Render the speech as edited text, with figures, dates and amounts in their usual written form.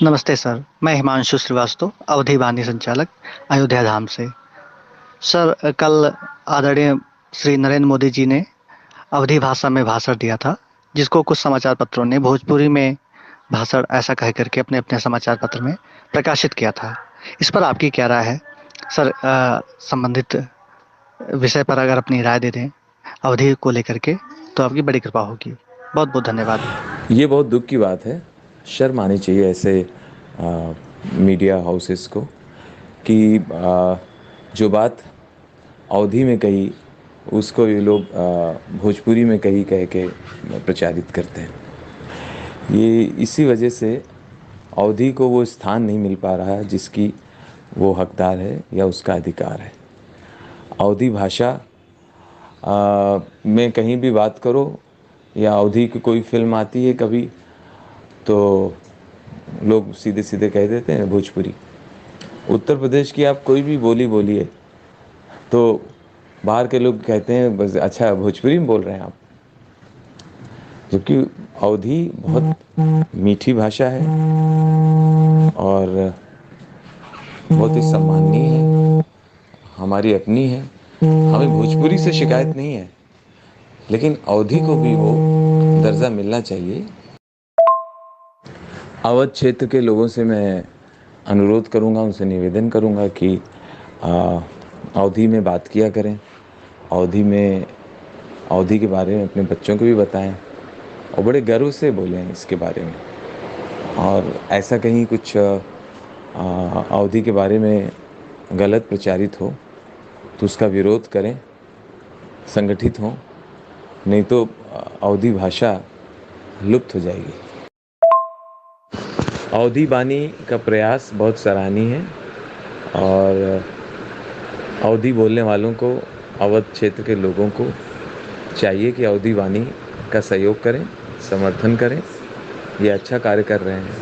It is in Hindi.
नमस्ते सर, मैं हिमांशु श्रीवास्तव, अवधि वाहिनी संचालक, अयोध्या धाम से। सर, कल आदरणीय श्री नरेंद्र मोदी जी ने अवधी भाषा में भाषण दिया था, जिसको कुछ समाचार पत्रों ने भोजपुरी में भाषण ऐसा कह करके अपने-अपने समाचार पत्र में प्रकाशित किया था। इस पर आपकी क्या राय है? सर, संबंधित विषय पर अगर अपनी राय दे दें, अवधि को लेकर के, तो आपकी बड़ी कृपा होगी। बहुत-बहुत धन्यवाद। ये बहुत दुख की बात है। शर्म आनी चाहिए ऐसे मीडिया हाउसेस को कि जो बात अवधी में कही उसको ये लोग भोजपुरी में कही कह के प्रचारित करते हैं। ये इसी वजह से अवधी को वो स्थान नहीं मिल पा रहा है जिसकी वो हकदार है या उसका अधिकार है। अवधी भाषा में कहीं भी बात करो या अवधी की कोई फिल्म आती है कभी, तो लोग सीधे सीधे कह देते हैं भोजपुरी। उत्तर प्रदेश की आप कोई भी बोली बोलिए तो बाहर के लोग कहते हैं बस अच्छा भोजपुरी में बोल रहे हैं आप। जबकि अवधी बहुत मीठी भाषा है और बहुत ही सम्माननीय है, हमारी अपनी है। हमें भोजपुरी से शिकायत नहीं है, लेकिन अवधी को भी वो दर्जा मिलना चाहिए। अवध क्षेत्र के लोगों से मैं अनुरोध करूंगा, उनसे निवेदन करूंगा कि अवधी में बात किया करें, अवधी के बारे में अपने बच्चों को भी बताएं और बड़े गर्व से बोलें इसके बारे में। और ऐसा कहीं कुछ अवधी के बारे में गलत प्रचारित हो तो उसका विरोध करें, संगठित हों, नहीं तो अवधी भाषा लुप्त हो जाएगी। अवधी वाणी का प्रयास बहुत सराहनीय है और अवधी बोलने वालों को, अवध क्षेत्र के लोगों को चाहिए कि अवधी वाणी का सहयोग करें, समर्थन करें। ये अच्छा कार्य कर रहे हैं।